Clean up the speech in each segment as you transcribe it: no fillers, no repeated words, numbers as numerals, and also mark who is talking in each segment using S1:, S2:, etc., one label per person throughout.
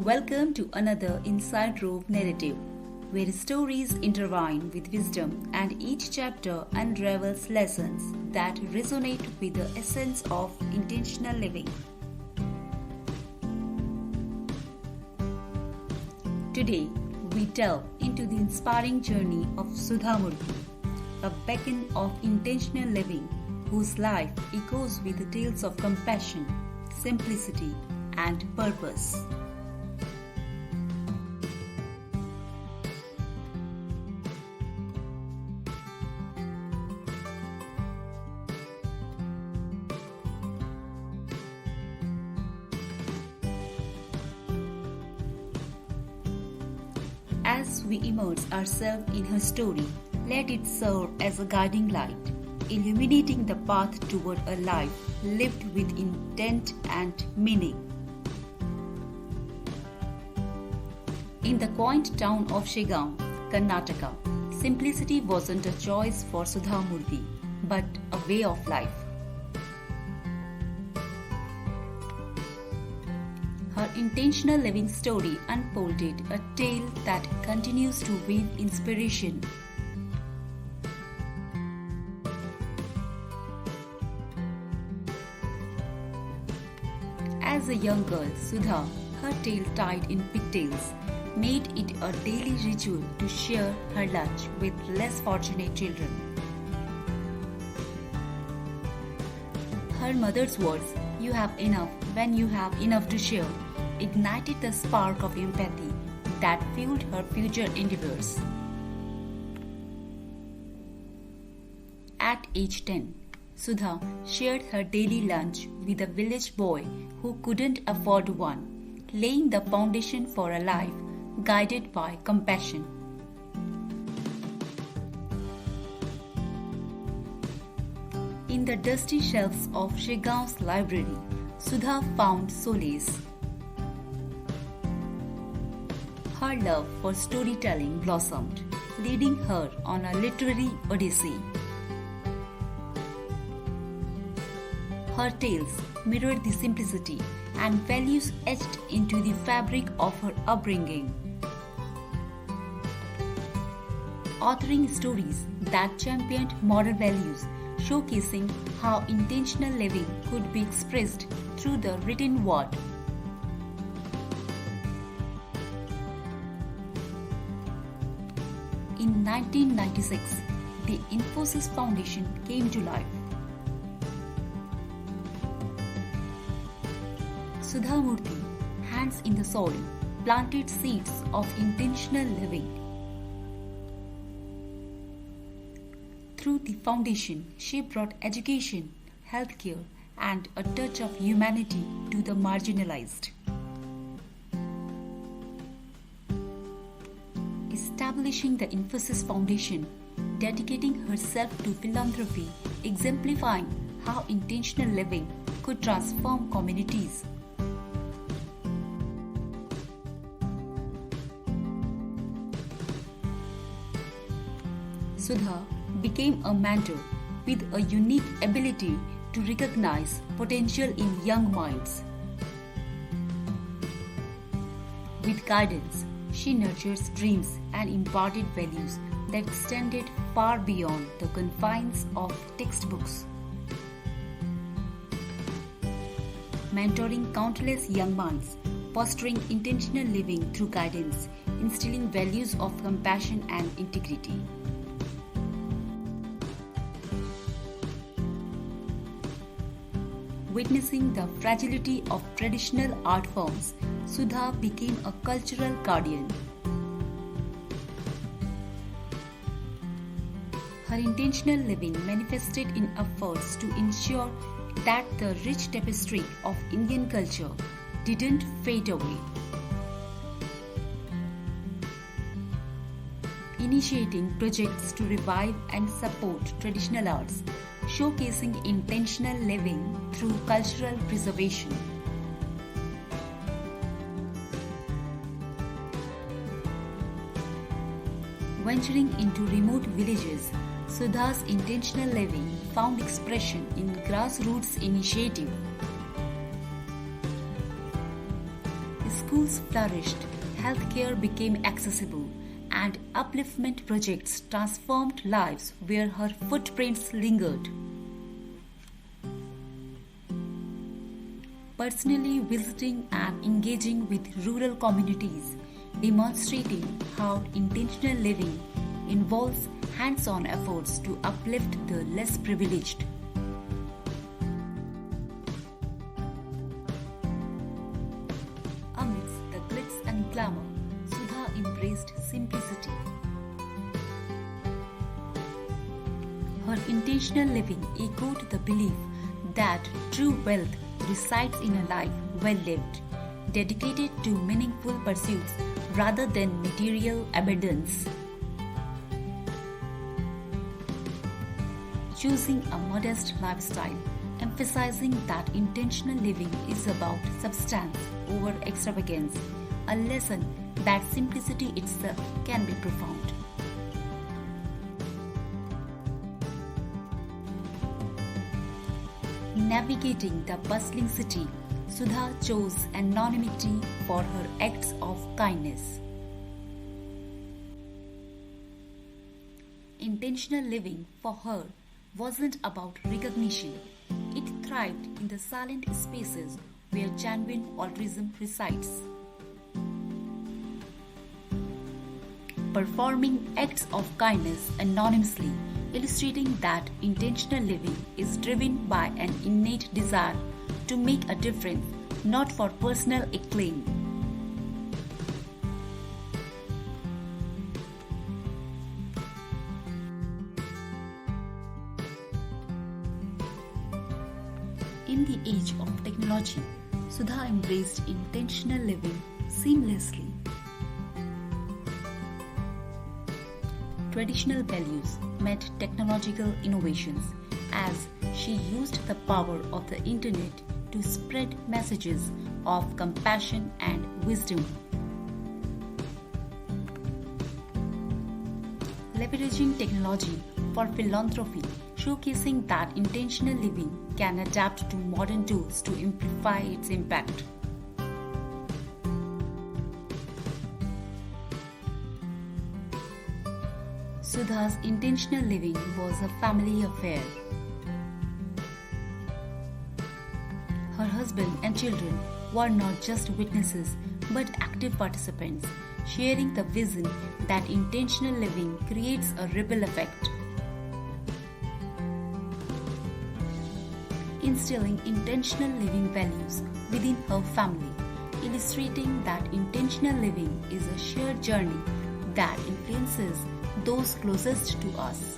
S1: Welcome to another Inside Rope narrative, where stories intertwine with wisdom and each chapter unravels lessons that resonate with the essence of intentional living. Today, we delve into the inspiring journey of Sudha Murthy, a beacon of intentional living whose life echoes with the tales of compassion, simplicity, and purpose. As we immerse ourselves in her story, let it serve as a guiding light, illuminating the path toward a life lived with intent and meaning. In the quaint town of Shigaon, Karnataka, simplicity wasn't a choice for Sudha Murthy, but a way of life. Her intentional living story unfolded a tale that continues to weave inspiration. As a young girl, Sudha, her tail tied in pigtails, made it a daily ritual to share her lunch with less fortunate children. Her mother's words, "You have enough when you have enough to share," ignited the spark of empathy that fueled her future endeavors. At age 10, Sudha shared her daily lunch with a village boy who couldn't afford one, laying the foundation for a life guided by compassion. In the dusty shelves of Shigaon's library, Sudha found solace. Her love for storytelling blossomed, leading her on a literary odyssey. Her tales mirrored the simplicity and values etched into the fabric of her upbringing. Authoring stories that championed moral values, showcasing how intentional living could be expressed through the written word. In 1996, the Infosys Foundation came to life. Sudha Murthy, hands in the soil, planted seeds of intentional living. Through the foundation, she brought education, healthcare, and a touch of humanity to the marginalized. Establishing the Infosys Foundation, dedicating herself to philanthropy, exemplifying how intentional living could transform communities. Sudha became a mentor with a unique ability to recognize potential in young minds. With guidance, she nurtures dreams and imparted values that extended far beyond the confines of textbooks. Mentoring countless young minds, fostering intentional living through guidance, instilling values of compassion and integrity. Witnessing the fragility of traditional art forms, Sudha became a cultural guardian. Her intentional living manifested in efforts to ensure that the rich tapestry of Indian culture didn't fade away. Initiating projects to revive and support traditional arts, showcasing intentional living through cultural preservation. Venturing into remote villages, Sudha's intentional living found expression in Grassroots initiative. schools flourished, healthcare became accessible, and upliftment projects transformed lives where her footprints lingered. Personally visiting and engaging with rural communities, demonstrating how intentional living involves hands-on efforts to uplift the less privileged. Amidst the glitz and glamour, Sudha embraced simplicity. Her intentional living echoed the belief that true wealth resides in a life well lived, dedicated to meaningful pursuits rather than material abundance. Choosing a modest lifestyle, emphasizing that intentional living is about substance over extravagance, a lesson that simplicity itself can be profound. Navigating the bustling city, Sudha chose anonymity for her acts of kindness. Intentional living for her wasn't about recognition. It thrived in the silent spaces where genuine altruism resides. Performing acts of kindness anonymously, illustrating that intentional living is driven by an innate desire to make a difference, not for personal acclaim. In the age of technology, Sudha embraced intentional living seamlessly. Traditional values met technological innovations as she used the power of the internet to spread messages of compassion and wisdom. Leveraging technology for philanthropy, showcasing that intentional living can adapt to modern tools to amplify its impact. Sudha's intentional living was a family affair. Her husband and children were not just witnesses but active participants, sharing the vision that intentional living creates a ripple effect. Instilling intentional living values within her family, illustrating that intentional living is a shared journey that influences those closest to us.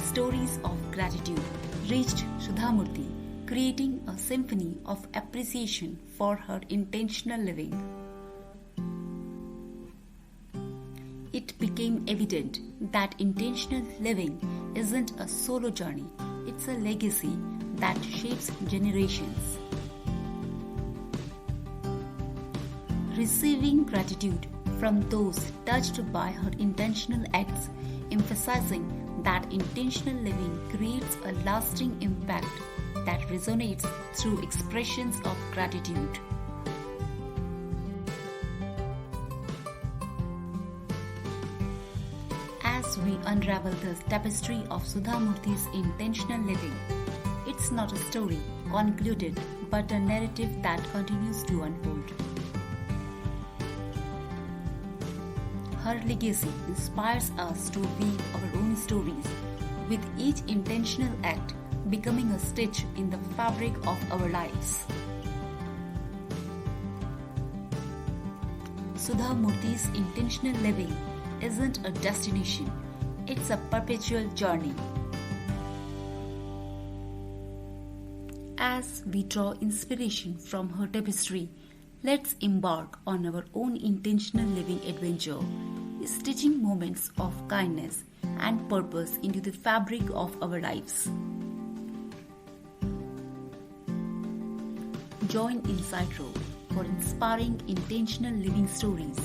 S1: Stories of gratitude reached Sudha Murthy, creating a symphony of appreciation for her intentional living. It became evident that intentional living isn't a solo journey, it's a legacy that shapes generations. Receiving gratitude from those touched by her intentional acts, emphasizing that intentional living creates a lasting impact that resonates through expressions of gratitude. As we unravel the tapestry of Sudha Murthy's intentional living, it's not a story concluded but a narrative that continues to unfold. Her legacy inspires us to weave our own stories, with each intentional act becoming a stitch in the fabric of our lives. Sudha Murthy's intentional living isn't a destination, it's a perpetual journey. As we draw inspiration from her tapestry, let's embark on our own intentional living adventure, stitching moments of kindness and purpose into the fabric of our lives. Join Inside Row for inspiring intentional living stories.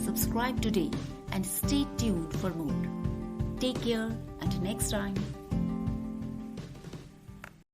S1: Subscribe today and stay tuned for more. Take care, until next time.